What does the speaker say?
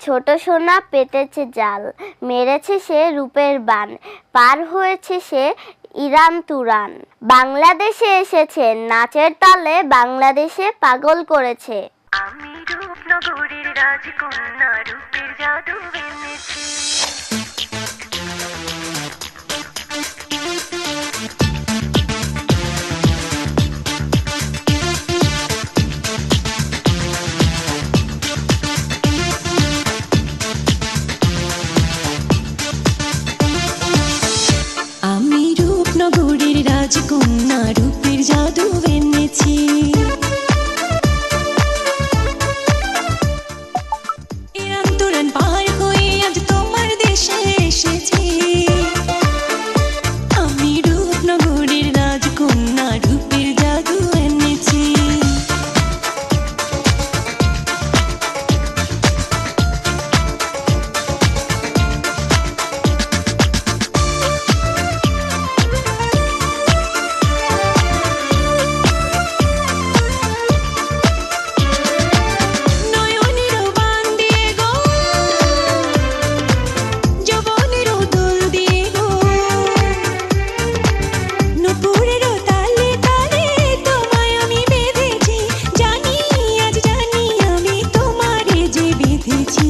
ছোট সোনা পেতেছে জাল, মেরেছে সে রূপের বান, পার হয়েছে সে ইরান তুরান। বাংলাদেশে এসেছে নাচের তালে, বাংলাদেশে পাগল করেছে। আমি রূপনগরীর রাজকন্যা, রূপের জাদু এনেছি। আমি রূপনগরীর রাজকন্যা, রূপের জাদু এনেছি। ইরান তুরান পার হয়ে আজ তোমার দেশে এসেছি। আমি রূপনগরীর রাজকন্যা, রূপের জাদু এনেছি। জানি, আজ জানি আমি তোমারে যে বেঁধেছি।